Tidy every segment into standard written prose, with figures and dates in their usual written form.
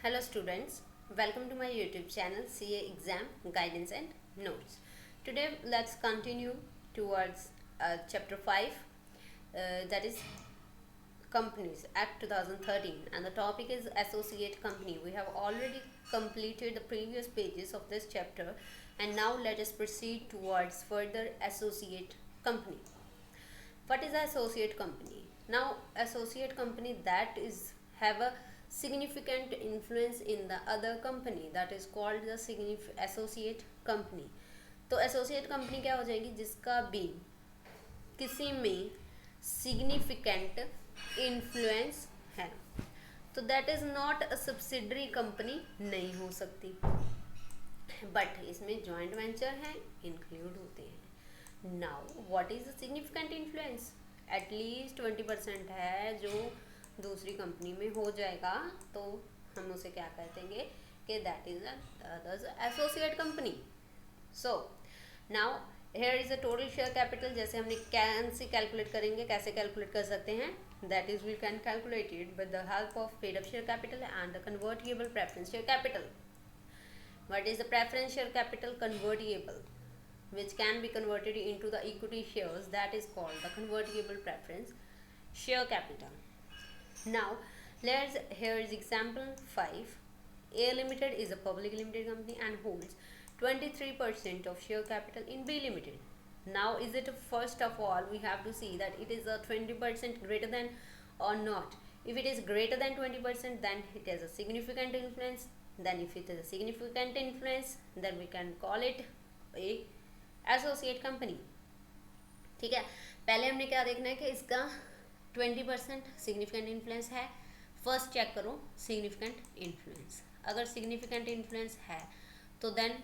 Hello students, welcome to my YouTube channel CA Exam Guidance and Notes. Today let's continue towards chapter 5 that is Companies Act 2013 and the topic is Associate Company. We have already completed the previous pages of this chapter and now let us proceed towards further Associate Company. What is associate company? Now associate company that is have a significant influence in the other company, that is called the associate company. तो associate company क्या हो जाएगी? जिसका भी किसी में significant influence है, तो that is not a subsidiary company नहीं हो सकती, बट इसमें जॉइंट वेंचर हैं इंक्लूड होते हैं. Now what is the significant influence? At least 20% है जो दूसरी कंपनी में हो जाएगा, तो हम उसे क्या कह देंगे कि that is associate company. So now here is a total share capital. जैसे हमने कैसे कैलकुलेट करेंगे, कैसे कैलकुलेट कर सकते हैं? That is we can calculate it with the help of paid up share capital and the convertible preference share capital. What is the preference share capital? Convertible, which can be converted into the equity shares, that is called the convertible preference share capital. Now here is example 5. A Limited is a public limited company and holds 23% of share capital in B Limited. Now is it, first of all we have to see that it is a 20% greater than or not. If it is greater than 20%, then it has a significant influence. Then if it is a significant influence, then we can call it a associate company. ठीक है, पहले हमने क्या देखना है कि इसका 20% significant influence है. फर्स्ट चेक करो सिग्निफिकेंट इन्फ्लुएंस. अगर सिग्निफिकेंट इन्फ्लुएंस है तो देन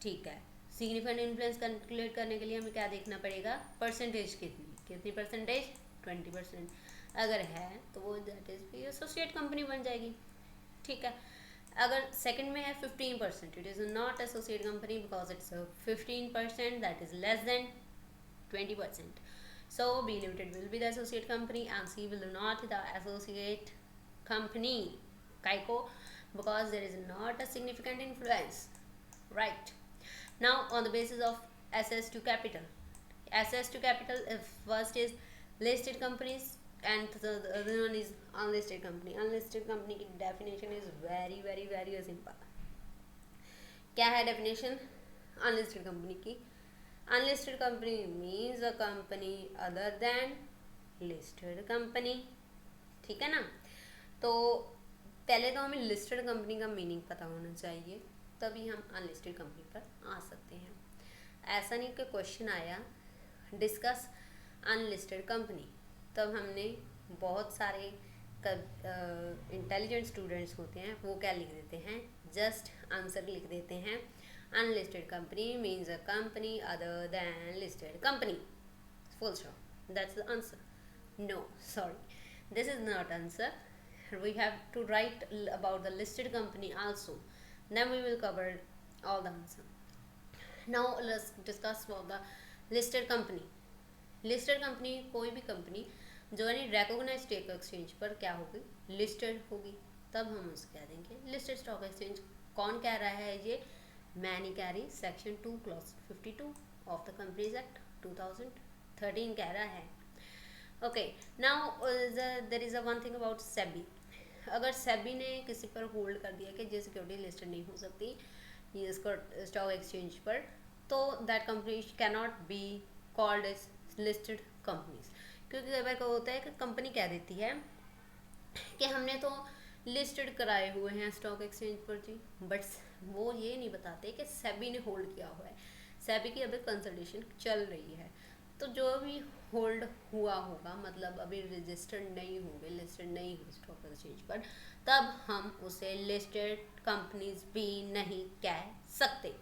ठीक है. सिग्निफिकेंट इन्फ्लुएंस कैलकुलेट करने के लिए हमें क्या देखना पड़ेगा? परसेंटेज कितनी परसेंटेज? 20%. अगर है तो वो दैट इज भी एसोसिएट कंपनी बन जाएगी. ठीक है. अगर सेकंड में है 15%, it is not associate company because it's 15% that is less than 20%. So B Limited will be the associate company and C will not the associate company. Kaiko? Because there is not a significant influence. Right. Now on the basis of access to capital. Access to capital, if first is listed companies and the other one is unlisted company. Unlisted company की definition is very simple. क्या है definition unlisted company की? Unlisted company means a company other than listed company. ठीक है ना? तो पहले तो हमें listed company का मीनिंग पता होना चाहिए, तभी हम अनलिस्टेड कंपनी पर आ सकते हैं. ऐसा नहीं कि क्वेश्चन आया डिस्कस अनलिस्टेड कंपनी, तब हमने बहुत सारे इंटेलिजेंट स्टूडेंट्स होते हैं वो क्या लिख देते हैं? जस्ट आंसर लिख देते हैं. Unlisted company means a company other than listed company. Full stop. That's the answer. No, sorry, this is not answer. We have to write about the listed company also. Then we will cover all the answer. Now let's discuss about the listed company. Listed company कोई भी company जो है recognised stock exchange पर क्या होगी? Listed होगी. तब हम उसे कह देंगे लिस्टेड स्टॉक एक्सचेंज. कौन कह रहा है ये? Many carry section 2 clause 52 of the Companies Act 2013 कह रहा है. Okay. Now there is a one thing about SEBI. अगर सेबी ने किसी पर होल्ड कर दिया कि ये सिक्योरिटी लिस्टेड नहीं हो सकती ये स्टॉक एक्सचेंज पर, तो that company can not be called as listed companies. क्योंकि कई बार क्या होता है कि कंपनी कह देती है कि हमने तो लिस्टेड कराए हुए हैं स्टॉक एक्सचेंज पर जी, बट वो ये नहीं बताते कि सेबी ने होल्ड किया हुआ है. सेबी की अभी कंसल्टेशन चल रही है, तो जो भी होल्ड हुआ होगा मतलब अभी रजिस्टर्ड नहीं होंगे, लिस्टेड नहीं हो स्टॉक एक्सचेंज पर, तब हम उसे लिस्टेड कंपनीज भी नहीं कह सकते.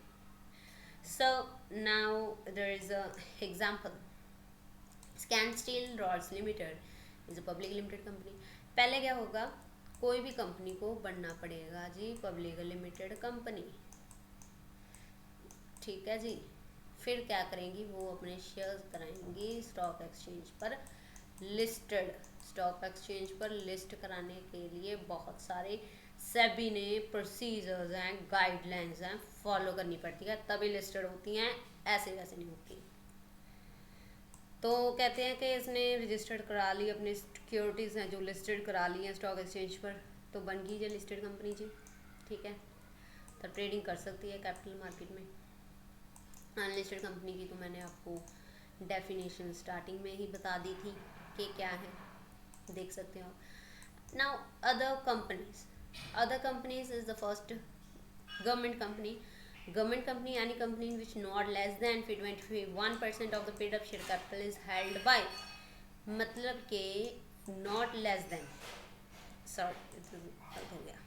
So now there is a example. Scan Steel Rods Limited is a public limited company. पहले क्या होगा? कोई भी कंपनी को बनना पड़ेगा जी पब्लिक लिमिटेड कंपनी. ठीक है जी. फिर क्या करेंगी? वो अपने शेयर्स कराएंगी स्टॉक एक्सचेंज पर लिस्टेड, स्टॉक एक्सचेंज पर लिस्ट कराने के लिए बहुत सारे सेबी ने प्रोसीजर्स हैं, गाइडलाइंस हैं, फॉलो करनी पड़ती है, तभी लिस्टेड होती हैं, ऐसे वैसे नहीं होती। तो कहते हैं कि इसने रजिस्टर्ड करा ली, अपनी सिक्योरिटीज़ हैं जो लिस्टेड करा ली हैं स्टॉक एक्सचेंज पर, तो बन गई जो लिस्टेड कंपनी जी। ठीक है, तो ट्रेडिंग कर सकती है कैपिटल मार्केट में। अनलिस्टेड कंपनी की तो मैंने आपको डेफिनेशन स्टार्टिंग में ही बता दी थी कि क्या है, देख सकते हो। Now other companies is the first government company. Government company, any company in which not less than 21% of the paid up share capital is held by, मतलब के not less than, sorry गलत हो गया,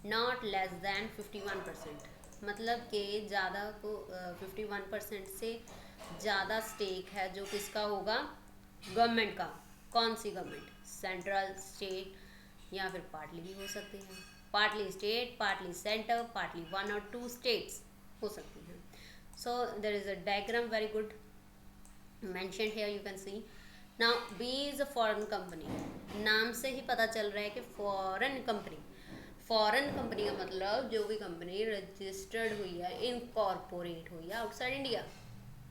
not less than 51%, मतलब के ज़्यादा को 51% से ज़्यादा स्टेक है जो किसका होगा, गवर्नमेंट का। कौन सी गवर्नमेंट, सेंट्रल, स्टेट या फिर पार्टली भी हो सकती है, partly state, partly centre, partly 1 और 2 स्टेट्स हो सकती हैं। So there is a diagram very good mentioned here, you can see. Now B is a foreign company, नाम से ही पता चल रहा है कि फॉरेन कंपनी। फॉरेन कंपनी का मतलब जो भी कंपनी रजिस्टर्ड हुई है, इनकॉर्पोरेट हुई है आउटसाइड इंडिया,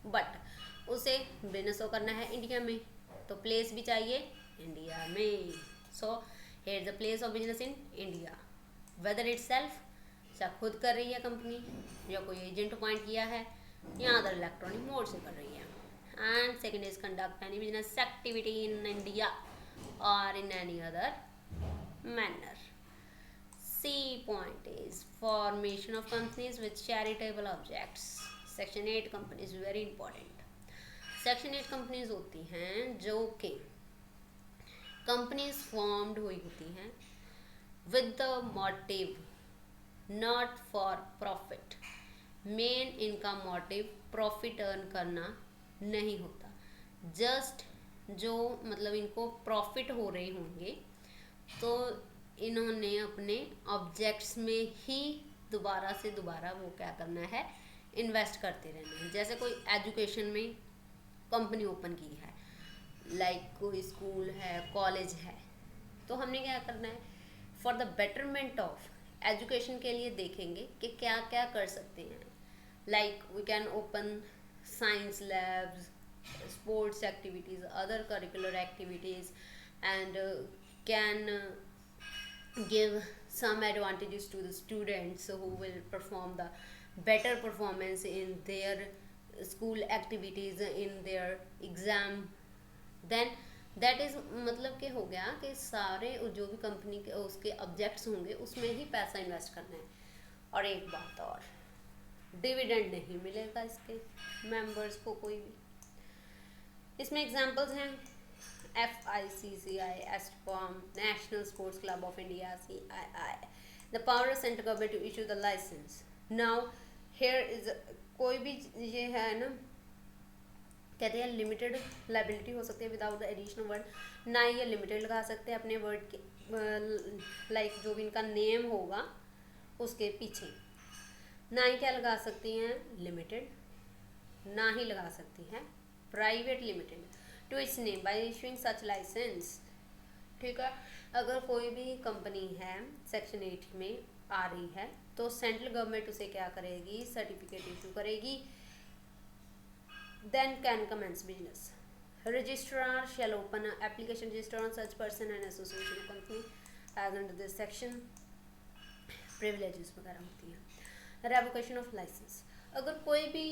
बट उसे बिजनेस तो करना है इंडिया में, तो प्लेस भी चाहिए इंडिया में। So here is the place of business in India, whether it self, चाहे खुद कर रही है कंपनी या कोई एजेंट अपॉइंट किया है या अदर इलेक्ट्रॉनिक मोड से कर रही है। And second is conduct any business activity in India और in any other manner. C point is formation of companies with charitable objects. Section 8 companies very important. Section 8 companies होती हैं जो कि companies formed हुई होती हैं with the motive not for profit, main इनका motive profit earn करना नहीं होता, जस्ट जो मतलब इनको प्रॉफिट हो रहे होंगे तो इन्होंने अपने ऑब्जेक्ट्स में ही दोबारा से दोबारा वो क्या करना है, इन्वेस्ट करते रहना है। जैसे कोई एजुकेशन में कंपनी ओपन की है, लाइक कोई स्कूल है, कॉलेज है, तो हमने क्या करना है, for the betterment of education के लिए देखेंगे कि क्या क्या कर सकते हैं। Like we can open science labs, sports activities, other curricular activities, and can give some advantages to the students who will perform the better performance in their school activities, in their exam, then that is मतलब कि हो गया कि सारे जो भी company के उसके ऑब्जेक्ट्स होंगे उसमें ही पैसा इन्वेस्ट करना है। और एक बात और, डिविडेंड नहीं मिलेगा इसके मेंबर्स को कोई भी। इसमें एग्जांपल्स हैं FICCI, एस्टफॉर्म, national sports club of India, CII, the power of central government to issue the license. Now here is कोई भी ये है ना, कहते हैं लिमिटेड लाइबिलिटी हो सकती है विदाउट द एडिशनल वर्ड, ना ये लिमिटेड लगा सकते हैं अपने वर्ड के, लाइक जो भी इनका नेम होगा उसके पीछे, ना ही क्या लगा सकती हैं लिमिटेड, ना ही लगा सकती हैं private limited to its name by issuing such licence. ठीक है, अगर कोई भी कंपनी है सेक्शन 8 में आ रही है तो सेंट्रल गवर्नमेंट उसे क्या करेगी, सर्टिफिकेट इशू करेगी, then can commence business. Registrar shall open an application register on such person and association of company as under this section. Privileges वगैरह होती हैं। Revocation of license, अगर कोई भी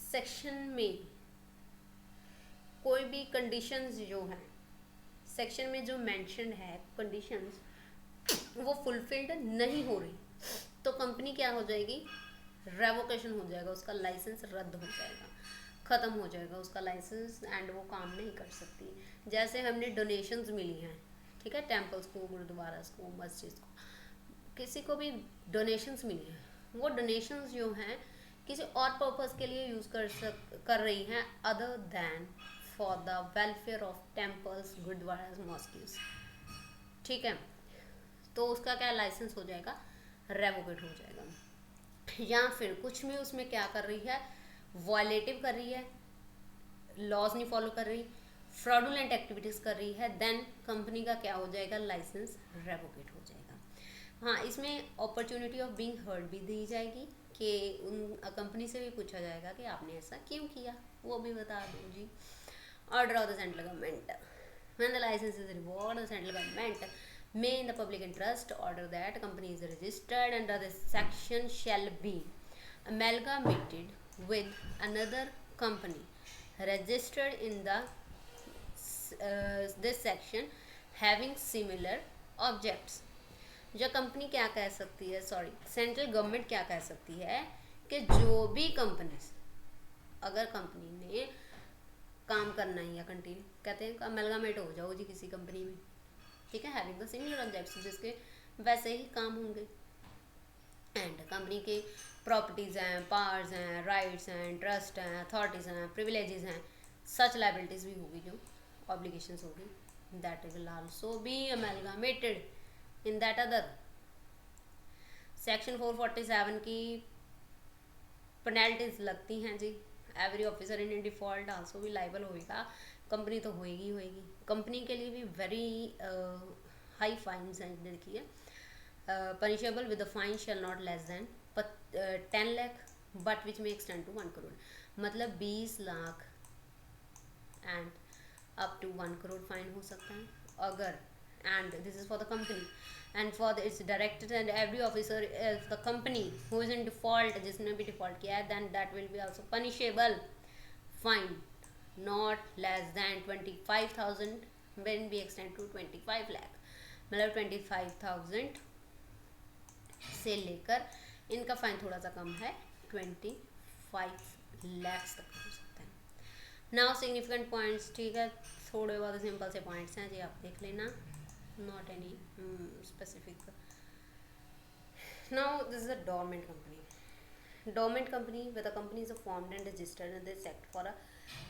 सेक्शन में कोई भी कंडीशंस जो हैं सेक्शन में जो मेंशन्ड है कंडीशंस वो फुलफिल्ड नहीं हो रही तो कंपनी क्या हो जाएगी, रेवोकेशन हो जाएगा, उसका लाइसेंस रद्द हो जाएगा, ख़त्म हो जाएगा उसका लाइसेंस एंड वो काम नहीं कर सकती। जैसे हमने डोनेशंस मिली हैं, ठीक है, टेम्पल्स को, गुरुद्वारा को, मस्जिद को, किसी को भी डोनेशंस मिली हैं, वो डोनेशंस जो हैं किसी और पर्पस के लिए यूज़ कर रही हैं other than for the welfare of temples, gurdwaras, mosques. ठीक है, तो उसका क्या लाइसेंस हो जाएगा, रेवोकेट हो जाएगा। या फिर कुछ भी उसमें क्या कर रही है, वॉयलेटिव कर रही है लॉज नहीं फॉलो कर रही, फ्रॉडुलेंट एक्टिविटीज़ कर रही है, देन कंपनी का क्या हो जाएगा, लाइसेंस रेवोकेट हो जाएगा। हाँ, इसमें अपॉर्चुनिटी ऑफ बीइंग हर्ड भी दी जाएगी कि उन कंपनी से भी पूछा जाएगा कि आपने ऐसा क्यों किया, वो भी बता दो जी। Order of the central government. When the license is revoked, the central government may, in the public interest, order that company is registered under this section shall be amalgamated with another company registered in the this section having similar objects. जो company क्या कह सकती है, sorry, central government क्या कह सकती है कि जो भी कंपनी, अगर कंपनी ने काम करना ही है कंटिन्यू, कहते हैं अमेलगामेट हो जाओ जी किसी कंपनी में, ठीक है, हैविंग द सिमिलर ऑब्जेक्ट्स, जिसके वैसे ही काम होंगे, एंड कंपनी के प्रॉपर्टीज़ हैं, पावर्स हैं, राइट्स हैं, ट्रस्ट हैं, अथॉरिटीज़ हैं, प्रिविलेजेस हैं, सच लाइबिलिटीज़ भी होगी, जो ऑब्लिगेशंस होगी, that will also be amalgamated in that other. Section 447 की पेनल्टीज लगती हैं जी। Every officer in default also भी लाइबल होएगा, कंपनी तो होएगी ही होएगी। कंपनी के लिए भी वेरी हाई फाइन्स हैं, देखिए, punishable with the fine shall not less than 10 lakh but which may extend to 1 crore, मतलब 20 lakh and up to 1 crore fine हो सकता है अगर, and this is for the company and for its directors and every officer of the company who is in default, जिसने भी default किया है, then that will be also punishable fine not less than 25,000 when we extend to 25 lakh, मतलब 25,000 से लेकर इनका fine थोड़ा सा कम है, 25 lakhs तक हो सकता है। नाउ सिग्निफिकेंट पॉइंट्स, ठीक है, थोड़े बहुत सिंपल से पॉइंट्स हैं जी, आप देख लेना, not any specific. Now this is a dormant company. Dormant company, where the company is formed and registered in this act for a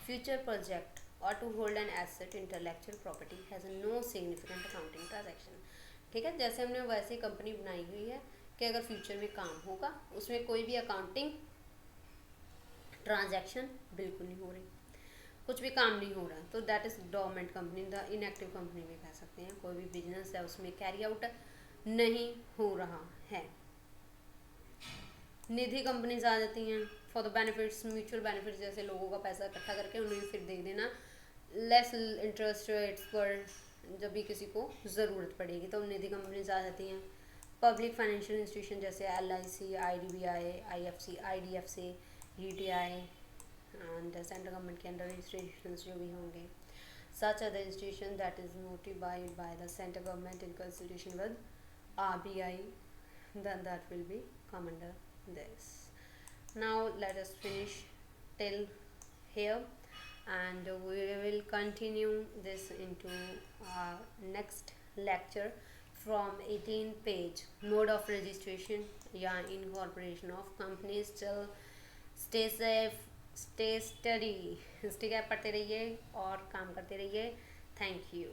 future project or to hold an asset intellectual property has no significant accounting transaction. ठीक है, जैसे हमने वैसे ही company बनाई हुई है कि अगर फ्यूचर में काम होगा उसमें कोई भी अकाउंटिंग ट्रांजैक्शन बिल्कुल नहीं हो रही, कुछ भी काम नहीं हो रहा, तो that is dormant company, the inactive company में कह सकते हैं। कोई भी बिजनेस है उसमें कैरी आउट नहीं हो रहा है। निधि कंपनीज आ जाती हैं for the benefits, mutual benefits, जैसे लोगों का पैसा इकट्ठा करके उन्हें फिर दे देना लेस इंटरेस्ट रेट्स पर जब भी किसी को ज़रूरत पड़ेगी, तो निधि कंपनीज आ जाती हैं। पब्लिक फाइनेंशियल इंस्टीट्यूशन जैसे LIC, IDBI, IFC, IDFC, UTI and central government के अंडर इंस्टीट्यूशंस जो भी होंगे, such are the institution that is notified by the central government in consultation with RBI, then that will be come under this. Now let us finish till here and we will continue this into our next lecture from 18 page mode of registration या incorporation of companies. Till stay safe, stay study, ठीक है, पढ़ते रहिए और काम करते रहिए। Thank you.